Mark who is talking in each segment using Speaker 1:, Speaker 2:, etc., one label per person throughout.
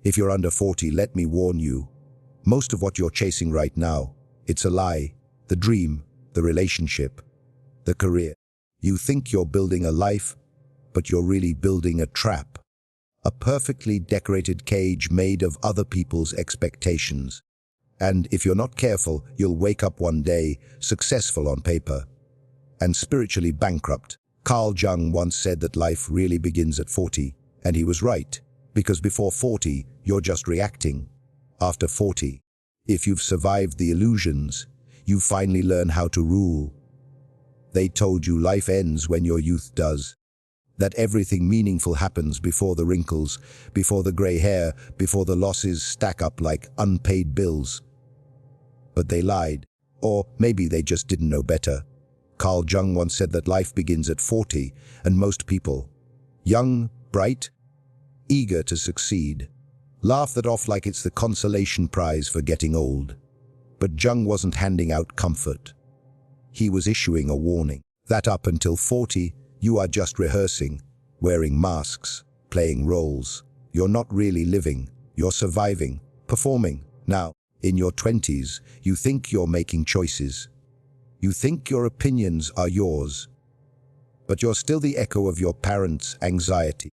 Speaker 1: If you're under 40, let me warn you. Most of what you're chasing right now, it's a lie. The dream, the relationship, the career. You think you're building a life, but you're really building a trap. A perfectly decorated cage made of other people's expectations. And if you're not careful, you'll wake up one day, successful on paper, and spiritually bankrupt. Carl Jung once said that life really begins at 40, and he was right, because before 40, you're just reacting. After 40, if you've survived the illusions, you finally learn how to rule. They told you life ends when your youth does. That everything meaningful happens before the wrinkles, before the gray hair, before the losses stack up like unpaid bills. But they lied, or maybe they just didn't know better. Carl Jung once said that life begins at 40, and most people, young, bright, eager to succeed, laugh that off like it's the consolation prize for getting old. But Jung wasn't handing out comfort. He was issuing a warning that up until 40, you are just rehearsing, wearing masks, playing roles. You're not really living, you're surviving, performing. Now, in your 20s, you think you're making choices. You think your opinions are yours. But you're still the echo of your parents' anxiety,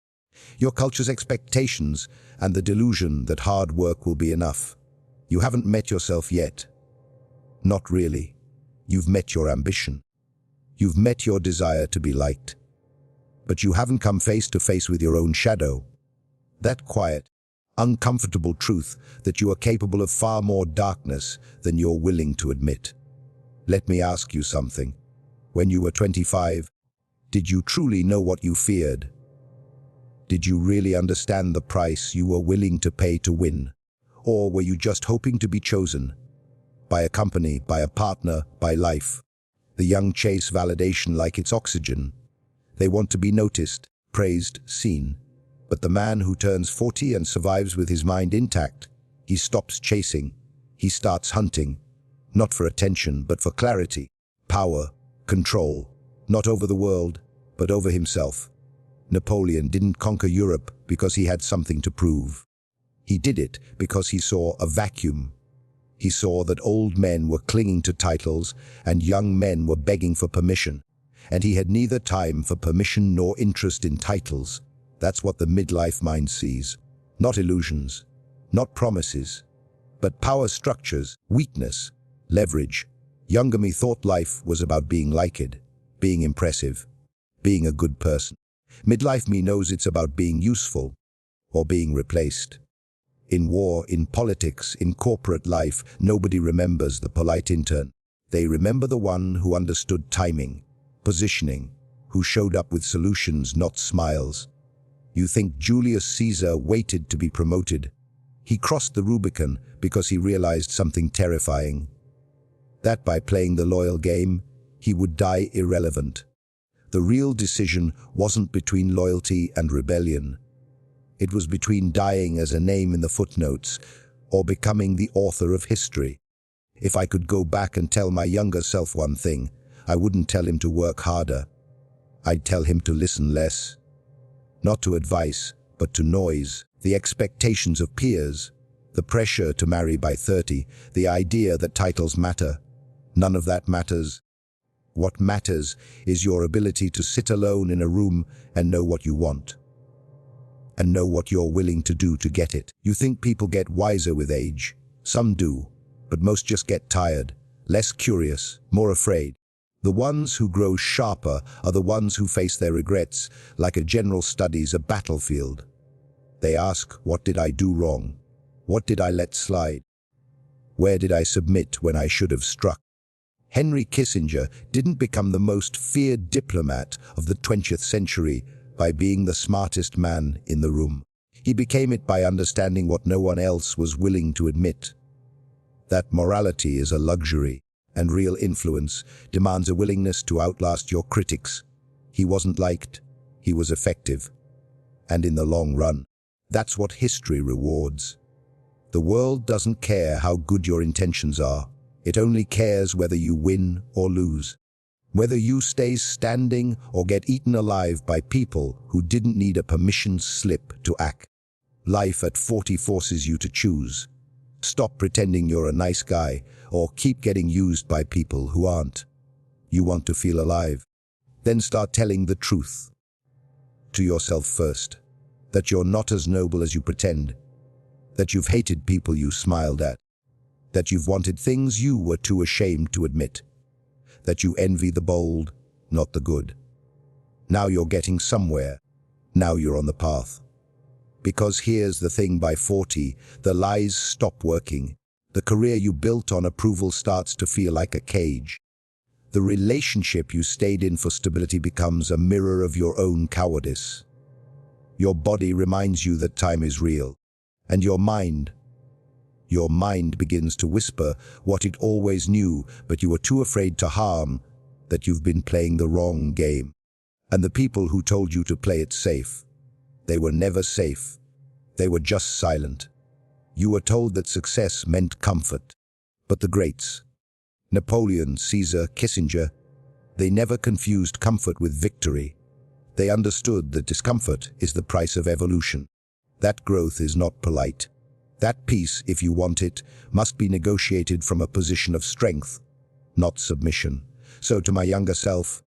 Speaker 1: your culture's expectations, and the delusion that hard work will be enough. You haven't met yourself yet. Not really. You've met your ambition. You've met your desire to be liked. But you haven't come face to face with your own shadow. That quiet, uncomfortable truth that you are capable of far more darkness than you're willing to admit. Let me ask you something. When you were 25, did you truly know what you feared? Did you really understand the price you were willing to pay to win? Or were you just hoping to be chosen? By a company, by a partner, by life. The young chase validation like it's oxygen. They want to be noticed, praised, seen. But the man who turns 40 and survives with his mind intact, he stops chasing. He starts hunting. Not for attention, but for clarity, power, control. Not over the world, but over himself. Napoleon didn't conquer Europe because he had something to prove. He did it because he saw a vacuum. He saw that old men were clinging to titles and young men were begging for permission. And he had neither time for permission nor interest in titles. That's what the midlife mind sees. Not illusions, not promises, but power structures, weakness, leverage. Younger me thought life was about being liked, being impressive, being a good person. Midlife me knows it's about being useful or being replaced. In war, in politics, in corporate life, nobody remembers the polite intern. They remember the one who understood timing, positioning, who showed up with solutions, not smiles. You think Julius Caesar waited to be promoted. He crossed the Rubicon because he realized something terrifying. That by playing the loyal game, he would die irrelevant. The real decision wasn't between loyalty and rebellion. It was between dying as a name in the footnotes or becoming the author of history. If I could go back and tell my younger self one thing, I wouldn't tell him to work harder. I'd tell him to listen less. Not to advice, but to noise, the expectations of peers, the pressure to marry by 30, the idea that titles matter. None of that matters. What matters is your ability to sit alone in a room and know what you want. And know what you're willing to do to get it. You think people get wiser with age. Some do, but most just get tired, less curious, more afraid. The ones who grow sharper are the ones who face their regrets like a general studies a battlefield. They ask, what did I do wrong? What did I let slide? Where did I submit when I should have struck? Henry Kissinger didn't become the most feared diplomat of the 20th century by being the smartest man in the room. He became it by understanding what no one else was willing to admit. That morality is a luxury, and real influence demands a willingness to outlast your critics. He wasn't liked, he was effective. And in the long run, that's what history rewards. The world doesn't care how good your intentions are. It only cares whether you win or lose. Whether you stay standing or get eaten alive by people who didn't need a permission slip to act. Life at 40 forces you to choose. Stop pretending you're a nice guy or keep getting used by people who aren't. You want to feel alive? Then start telling the truth. To yourself first. That you're not as noble as you pretend. That you've hated people you smiled at. That you've wanted things you were too ashamed to admit. That you envy the bold, not the good. Now you're getting somewhere. Now you're on the path. Because here's the thing, by 40, the lies stop working. The career you built on approval starts to feel like a cage. The relationship you stayed in for stability becomes a mirror of your own cowardice. Your body reminds you that time is real. And your mind begins to whisper what it always knew, but you were too afraid to harm, that you've been playing the wrong game. And the people who told you to play it safe, they were never safe. They were just silent. You were told that success meant comfort. But the greats, Napoleon, Caesar, Kissinger, they never confused comfort with victory. They understood that discomfort is the price of evolution. That growth is not polite. That peace, if you want it, must be negotiated from a position of strength, not submission. So to my younger self,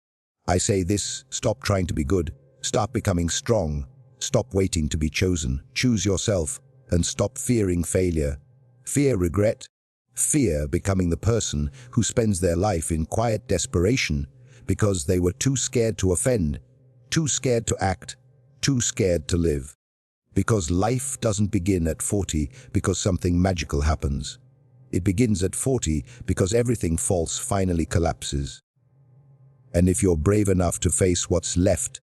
Speaker 1: I say this: stop trying to be good, start becoming strong, stop waiting to be chosen, choose yourself, and stop fearing failure. Fear regret, fear becoming the person who spends their life in quiet desperation because they were too scared to offend, too scared to act, too scared to live. Because life doesn't begin at 40 because something magical happens. It begins at 40 because everything false finally collapses. And if you're brave enough to face what's left,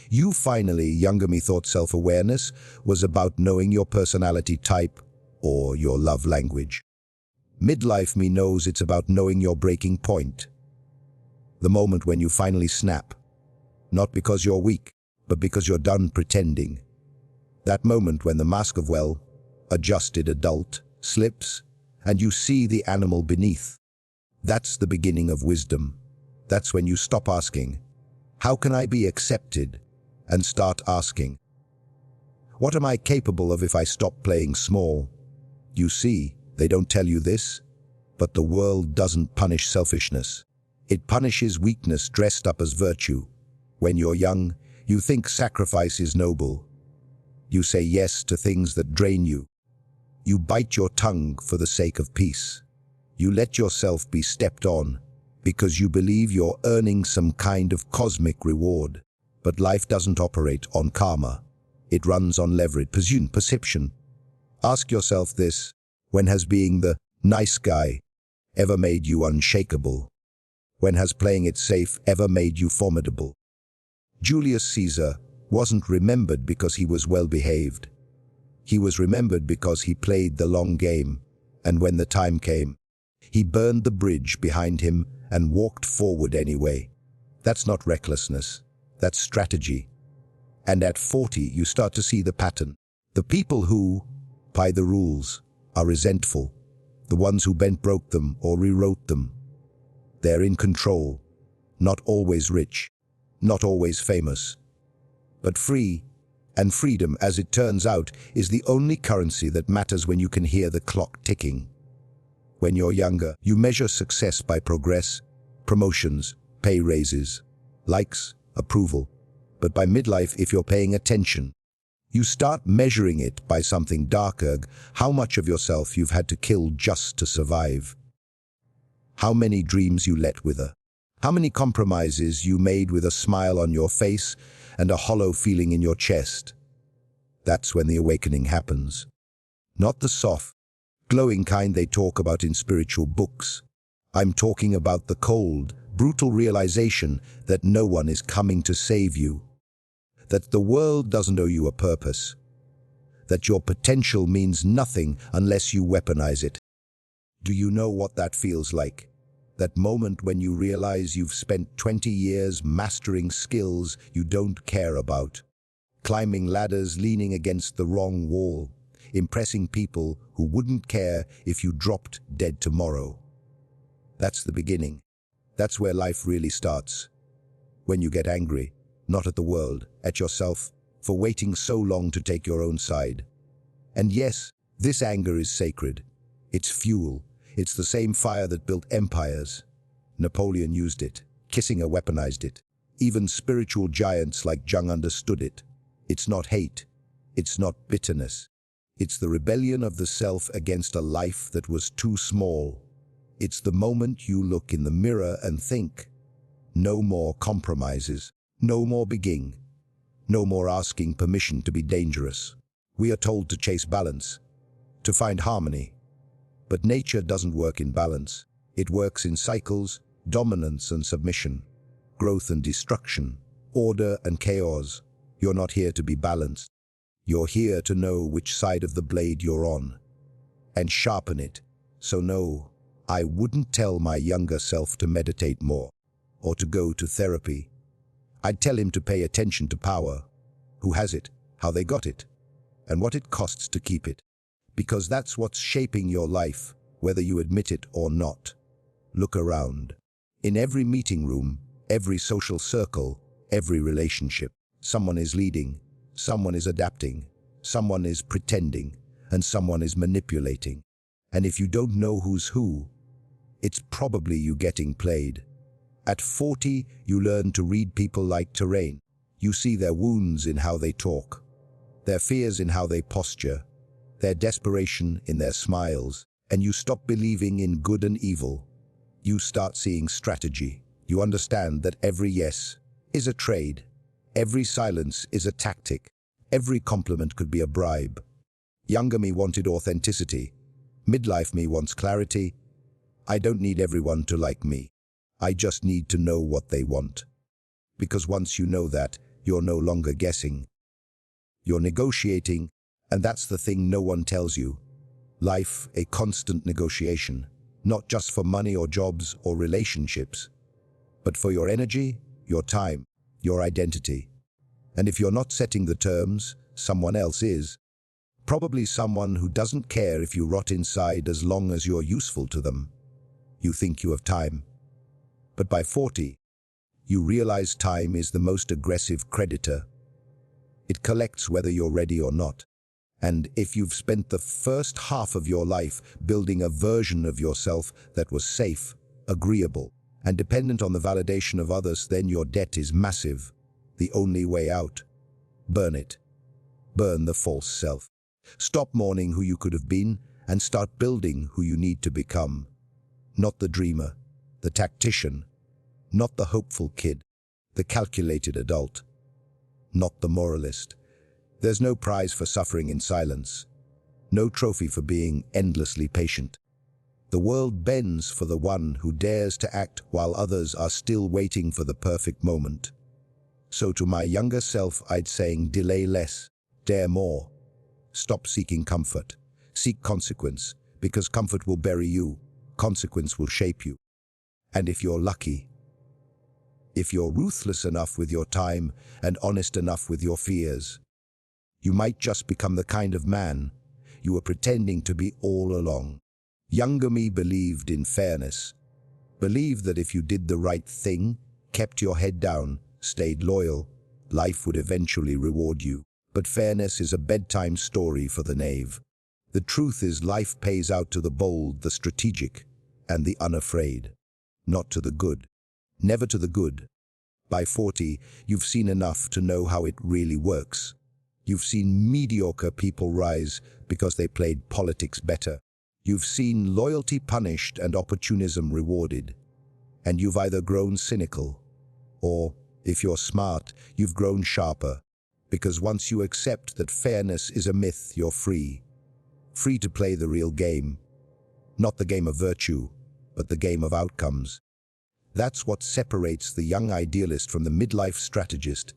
Speaker 1: you finally, younger me thought self-awareness was about knowing your personality type or your love language. Midlife me knows it's about knowing your breaking point. The moment when you finally snap. Not because you're weak, but because you're done pretending. That moment when the mask of well-adjusted adult slips and you see the animal beneath. That's the beginning of wisdom. That's when you stop asking, how can I be accepted? And start asking, what am I capable of if I stop playing small? You see, they don't tell you this, but the world doesn't punish selfishness. It punishes weakness dressed up as virtue. When you're young, you think sacrifice is noble. You say yes to things that drain you. You bite your tongue for the sake of peace. You let yourself be stepped on because you believe you're earning some kind of cosmic reward. But life doesn't operate on karma. It runs on leverage, perception. Ask yourself this: when has being the nice guy ever made you unshakable? When has playing it safe ever made you formidable? Julius Caesar wasn't remembered because he was well-behaved. He was remembered because he played the long game, and when the time came, he burned the bridge behind him and walked forward anyway. That's not recklessness. That's strategy. And at 40, you start to see the pattern. The people who, by the rules, are resentful. The ones who broke them or rewrote them. They're in control. Not always rich. Not always famous. But free. And freedom, as it turns out, is the only currency that matters when you can hear the clock ticking. When you're younger, you measure success by progress, promotions, pay raises, likes, approval. But by midlife, if you're paying attention, you start measuring it by something darker: how much of yourself you've had to kill just to survive. How many dreams you let wither. How many compromises you made with a smile on your face and a hollow feeling in your chest. That's when the awakening happens. Not the soft, glowing kind they talk about in spiritual books. I'm talking about the cold, brutal realization that no one is coming to save you. That the world doesn't owe you a purpose. That your potential means nothing unless you weaponize it. Do you know what that feels like? That moment when you realize you've spent 20 years mastering skills you don't care about. Climbing ladders, leaning against the wrong wall. Impressing people who wouldn't care if you dropped dead tomorrow. That's the beginning. That's where life really starts. When you get angry, not at the world, at yourself, for waiting so long to take your own side. And yes, this anger is sacred. It's fuel. It's the same fire that built empires. Napoleon used it. Kissinger weaponized it. Even spiritual giants like Jung understood it. It's not hate. It's not bitterness. It's the rebellion of the self against a life that was too small. It's the moment you look in the mirror and think, no more compromises, no more begging, no more asking permission to be dangerous. We are told to chase balance, to find harmony. But nature doesn't work in balance. It works in cycles, dominance and submission, growth and destruction, order and chaos. You're not here to be balanced. You're here to know which side of the blade you're on and sharpen it. So no, I wouldn't tell my younger self to meditate more or to go to therapy. I'd tell him to pay attention to power, who has it, how they got it, and what it costs to keep it. Because that's what's shaping your life, whether you admit it or not. Look around. In every meeting room, every social circle, every relationship, someone is leading, someone is adapting, someone is pretending, and someone is manipulating. And if you don't know who's who, it's probably you getting played. At 40, you learn to read people like terrain. You see their wounds in how they talk, their fears in how they posture, their desperation in their smiles, and you stop believing in good and evil. You start seeing strategy. You understand that every yes is a trade, every silence is a tactic, every compliment could be a bribe. Younger me wanted authenticity. Midlife me wants clarity. I don't need everyone to like me. I just need to know what they want. Because once you know that, you're no longer guessing. You're negotiating, and that's the thing no one tells you. Life, a constant negotiation, not just for money or jobs or relationships, but for your energy, your time, your identity. And if you're not setting the terms, someone else is. Probably someone who doesn't care if you rot inside as long as you're useful to them. You think you have time. But by 40, you realize time is the most aggressive creditor. It collects whether you're ready or not. And if you've spent the first half of your life building a version of yourself that was safe, agreeable, and dependent on the validation of others, then your debt is massive. The only way out: burn it. Burn the false self. Stop mourning who you could have been and start building who you need to become. Not the dreamer, the tactician, not the hopeful kid, the calculated adult, not the moralist. There's no prize for suffering in silence, no trophy for being endlessly patient. The world bends for the one who dares to act while others are still waiting for the perfect moment. So to my younger self, I'd saying, delay less, dare more. Stop seeking comfort, seek consequence, because comfort will bury you, consequence will shape you. And if you're lucky, if you're ruthless enough with your time and honest enough with your fears, you might just become the kind of man you were pretending to be all along. Younger me believed in fairness, believed that if you did the right thing, kept your head down, stayed loyal, life would eventually reward you. But fairness is a bedtime story for the knave. The truth is, life pays out to the bold, the strategic, and the unafraid. Not to the good. Never to the good. By 40, you've seen enough to know how it really works. You've seen mediocre people rise because they played politics better. You've seen loyalty punished and opportunism rewarded. And you've either grown cynical, or, if you're smart, you've grown sharper. Because once you accept that fairness is a myth, you're free. Free to play the real game. Not the game of virtue, but the game of outcomes. That's what separates the young idealist from the midlife strategist.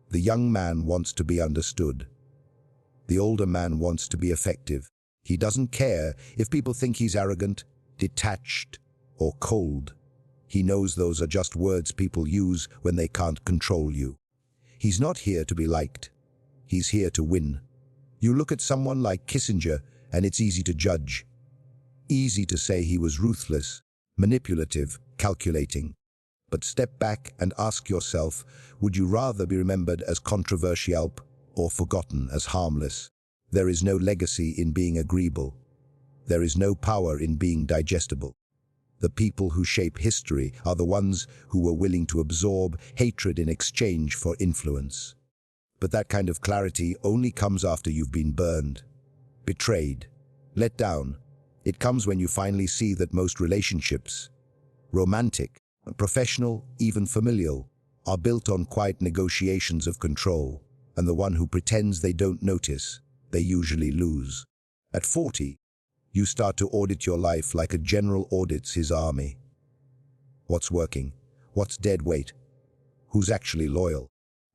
Speaker 1: The young man wants to be understood. The older man wants to be effective. He doesn't care if people think he's arrogant, detached, or cold. He knows those are just words people use when they can't control you. He's not here to be liked. He's here to win. You look at someone like Kissinger, and it's easy to judge. Easy to say he was ruthless, manipulative, calculating. But step back and ask yourself, would you rather be remembered as controversial or forgotten as harmless? There is no legacy in being agreeable. There is no power in being digestible. The people who shape history are the ones who were willing to absorb hatred in exchange for influence. But that kind of clarity only comes after you've been burned, betrayed, let down. It comes when you finally see that most relationships, romantic, professional, even familial, are built on quiet negotiations of control, and the one who pretends they don't notice, they usually lose. At 40, you start to audit your life like a general audits his army. What's working? What's dead weight? Who's actually loyal?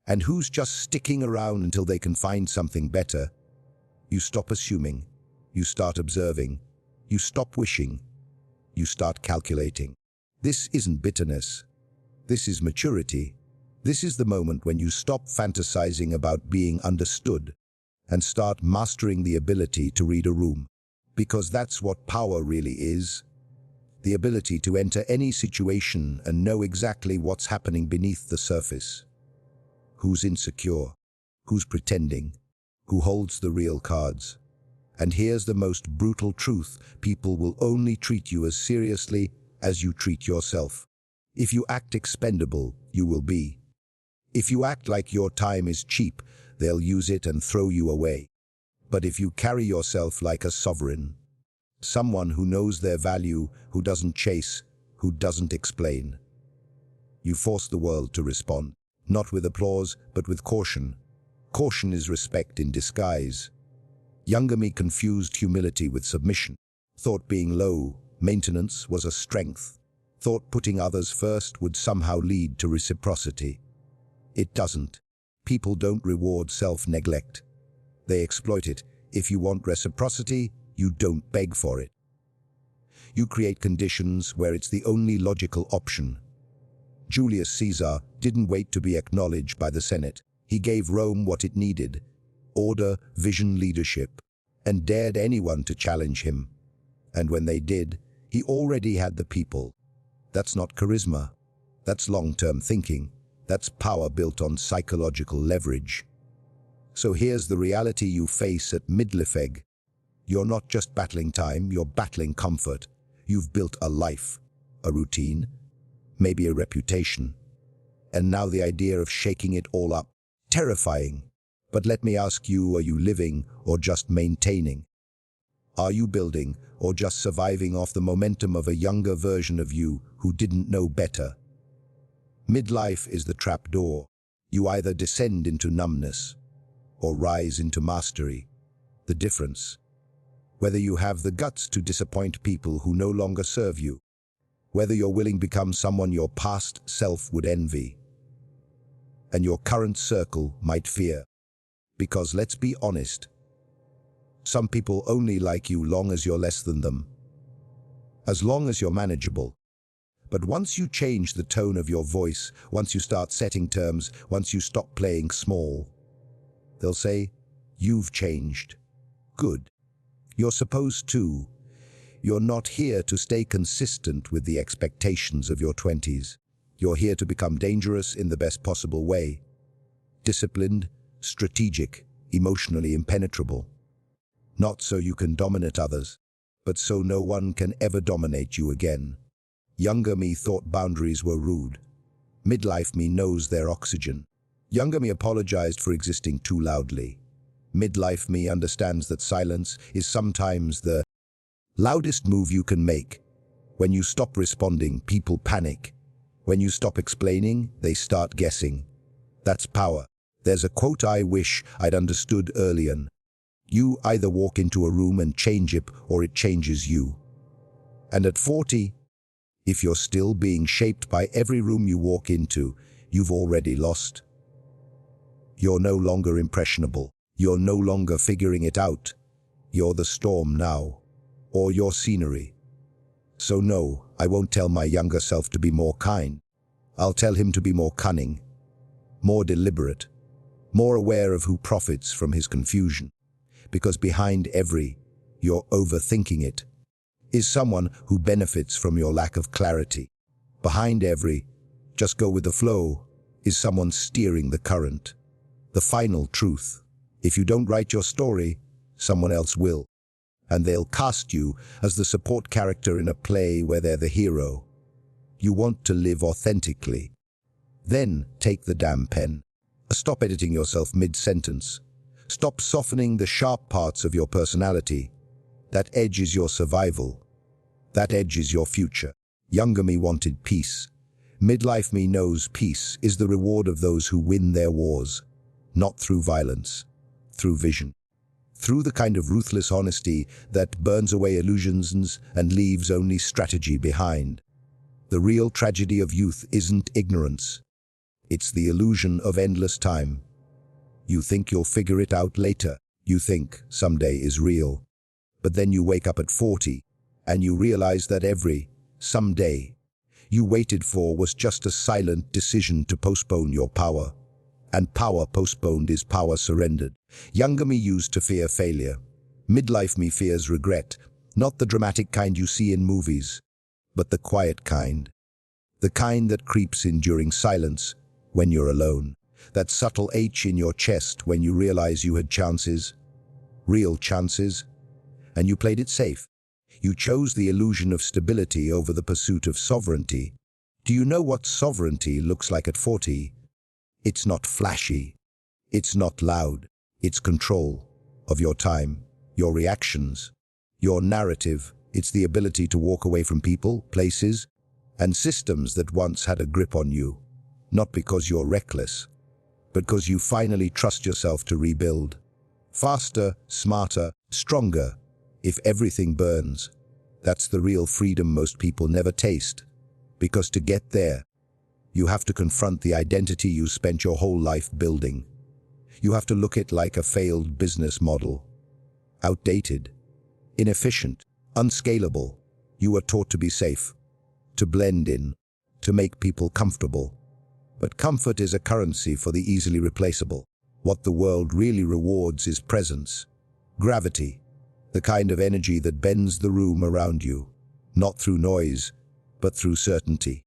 Speaker 1: And who's just sticking around until they can find something better? You stop assuming. You start observing. You stop wishing. You start calculating. This isn't bitterness. This is maturity. This is the moment when you stop fantasizing about being understood and start mastering the ability to read a room. Because that's what power really is. The ability to enter any situation and know exactly what's happening beneath the surface. Who's insecure? Who's pretending? Who holds the real cards? And here's the most brutal truth: people will only treat you as seriously as you treat yourself. If you act expendable, you will be. If you act like your time is cheap, they'll use it and throw you away. But if you carry yourself like a sovereign, someone who knows their value, who doesn't chase, who doesn't explain, you force the world to respond, not with applause, but with caution. Caution is respect in disguise. Younger me confused humility with submission. Thought being low maintenance was a strength. Thought putting others first would somehow lead to reciprocity. It doesn't. People don't reward self-neglect. They exploit it. If you want reciprocity, you don't beg for it. You create conditions where it's the only logical option. Julius Caesar didn't wait to be acknowledged by the Senate. He gave Rome what it needed: order, vision, leadership, and dared anyone to challenge him. And when they did, he already had the people. That's not charisma. That's long-term thinking. That's power built on psychological leverage. So here's the reality you face at midlife. You're not just battling time, you're battling comfort. You've built a life, a routine, maybe a reputation. And now the idea of shaking it all up, terrifying. But let me ask you, are you living or just maintaining? Are you building or just surviving off the momentum of a younger version of you who didn't know better? Midlife is the trapdoor. You either descend into numbness or rise into mastery. The difference: whether you have the guts to disappoint people who no longer serve you, whether you're willing to become someone your past self would envy, and your current circle might fear. Because let's be honest, some people only like you long as you're less than them, as long as you're manageable. But once you change the tone of your voice, once you start setting terms, once you stop playing small, they'll say, "You've changed. Good. You're supposed to. You're not here to stay consistent with the expectations of your 20s. You're here to become dangerous in the best possible way. Disciplined, strategic, emotionally impenetrable. Not so you can dominate others, but so no one can ever dominate you again." Younger me thought boundaries were rude. Midlife me knows they're oxygen. Younger me apologized for existing too loudly. Midlife me understands that silence is sometimes the loudest move you can make. When you stop responding, people panic. When you stop explaining, they start guessing. That's power. There's a quote I wish I'd understood earlier. You either walk into a room and change it, or it changes you. And at 40, if you're still being shaped by every room you walk into, you've already lost. You're no longer impressionable. You're no longer figuring it out. You're the storm now, or your scenery. So no, I won't tell my younger self to be more kind. I'll tell him to be more cunning, more deliberate, more aware of who profits from his confusion. Because behind every "you're overthinking it" is someone who benefits from your lack of clarity. Behind every "just go with the flow" is someone steering the current. The final truth: if you don't write your story, someone else will. And they'll cast you as the support character in a play where they're the hero. You want to live authentically. Then take the damn pen. Stop editing yourself mid-sentence. Stop softening the sharp parts of your personality. That edge is your survival. That edge is your future. Younger me wanted peace. Midlife me knows peace is the reward of those who win their wars. Not through violence, through vision. Through the kind of ruthless honesty that burns away illusions and leaves only strategy behind. The real tragedy of youth isn't ignorance. It's the illusion of endless time. You think you'll figure it out later. You think someday is real. But then you wake up at 40 and you realize that every someday you waited for was just a silent decision to postpone your power. And power postponed is power surrendered. Younger me used to fear failure. Midlife me fears regret, not the dramatic kind you see in movies, but the quiet kind. The kind that creeps in during silence, when you're alone. That subtle ache in your chest when you realize you had chances, real chances, and you played it safe. You chose the illusion of stability over the pursuit of sovereignty. Do you know what sovereignty looks like at 40? It's not flashy. It's not loud. It's control of your time, your reactions, your narrative. It's the ability to walk away from people, places, and systems that once had a grip on you. Not because you're reckless, but because you finally trust yourself to rebuild. Faster, smarter, stronger. If everything burns, that's the real freedom most people never taste. Because to get there, you have to confront the identity you spent your whole life building. You have to look at it like a failed business model. Outdated, inefficient, unscalable. You were taught to be safe, to blend in, to make people comfortable. But comfort is a currency for the easily replaceable. What the world really rewards is presence, gravity, the kind of energy that bends the room around you, not through noise, but through certainty.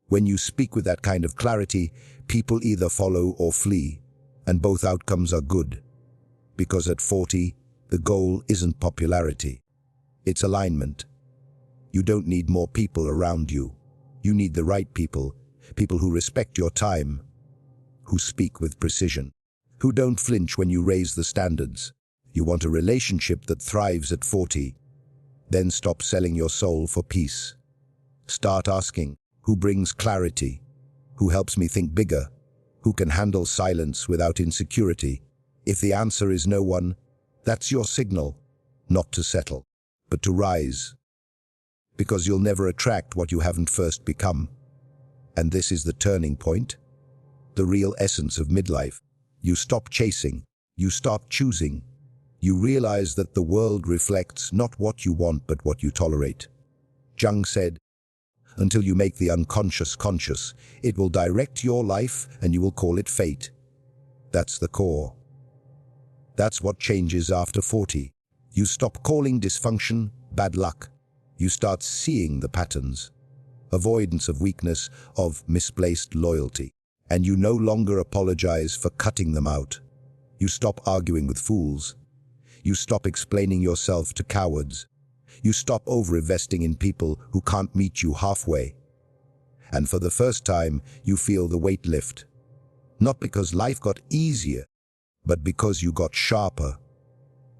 Speaker 1: When you speak with that kind of clarity, people either follow or flee, and both outcomes are good. Because at 40, the goal isn't popularity, it's alignment. You don't need more people around you. You need the right people, people who respect your time, who speak with precision, who don't flinch when you raise the standards. You want a relationship that thrives at 40. Then stop selling your soul for peace. Start asking, who brings clarity? Who helps me think bigger? Who can handle silence without insecurity? If the answer is no one, that's your signal, not to settle, but to rise. Because you'll never attract what you haven't first become. And this is the turning point, the real essence of midlife. You stop chasing, you start choosing. You realize that the world reflects not what you want but what you tolerate. Jung said, until you make the unconscious conscious, it will direct your life and you will call it fate. That's the core. That's what changes after 40. You stop calling dysfunction bad luck. You start seeing the patterns. Avoidance of weakness, of misplaced loyalty. And you no longer apologize for cutting them out. You stop arguing with fools. You stop explaining yourself to cowards. You stop over-investing in people who can't meet you halfway. And for the first time, you feel the weight lift. Not because life got easier, but because you got sharper.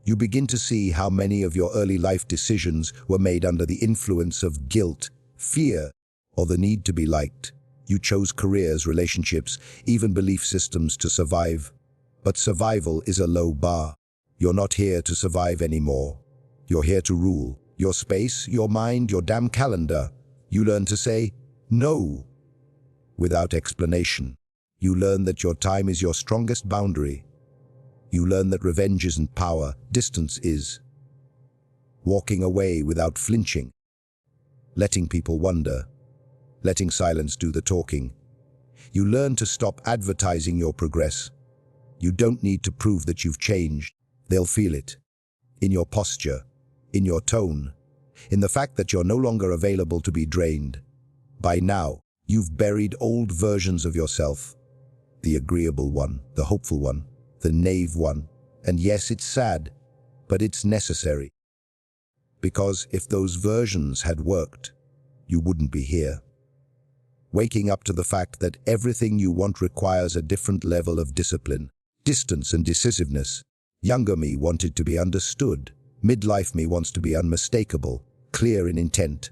Speaker 1: You begin to see how many of your early life decisions were made under the influence of guilt, fear, or the need to be liked. You chose careers, relationships, even belief systems to survive. But survival is a low bar. You're not here to survive anymore. You're here to rule. Your space, your mind, your damn calendar. You learn to say no without explanation. You learn that your time is your strongest boundary. You learn that revenge isn't power, distance is. Walking away without flinching. Letting people wonder. Letting silence do the talking. You learn to stop advertising your progress. You don't need to prove that you've changed. They'll feel it. In your posture, in your tone, in the fact that you're no longer available to be drained. By now, you've buried old versions of yourself. The agreeable one, the hopeful one, the naive one. And yes, it's sad, but it's necessary. Because if those versions had worked, you wouldn't be here. Waking up to the fact that everything you want requires a different level of discipline, distance and decisiveness. Younger me wanted to be understood. Midlife me wants to be unmistakable, clear in intent,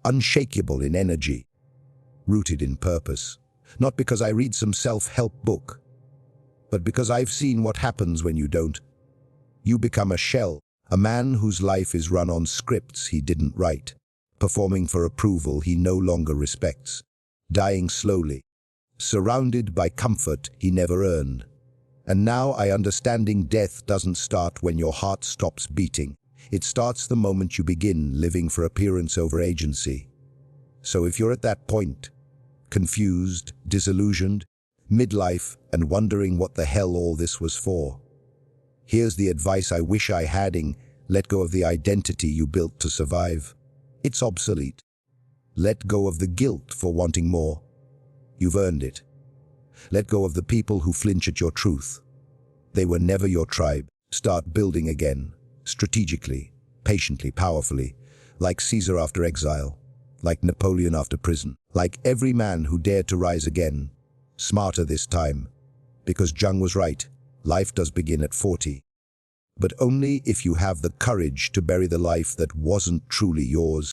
Speaker 1: unshakable in energy, rooted in purpose. Not because I read some self-help book, but because I've seen what happens when you don't. You become a shell, a man whose life is run on scripts he didn't write, performing for approval he no longer respects, dying slowly, surrounded by comfort he never earned. And now understanding death doesn't start when your heart stops beating. It starts the moment you begin living for appearance over agency. So if you're at that point, confused, disillusioned, midlife, and wondering what the hell all this was for, here's the advice I wish I had: let go of the identity you built to survive. It's obsolete. Let go of the guilt for wanting more. You've earned it. Let go of the people who flinch at your truth. They were never your tribe. Start building again, strategically, patiently, powerfully, like Caesar after exile, like Napoleon after prison, like every man who dared to rise again, smarter this time. Because Jung was right, life does begin at 40. But only if you have the courage to bury the life that wasn't truly yours.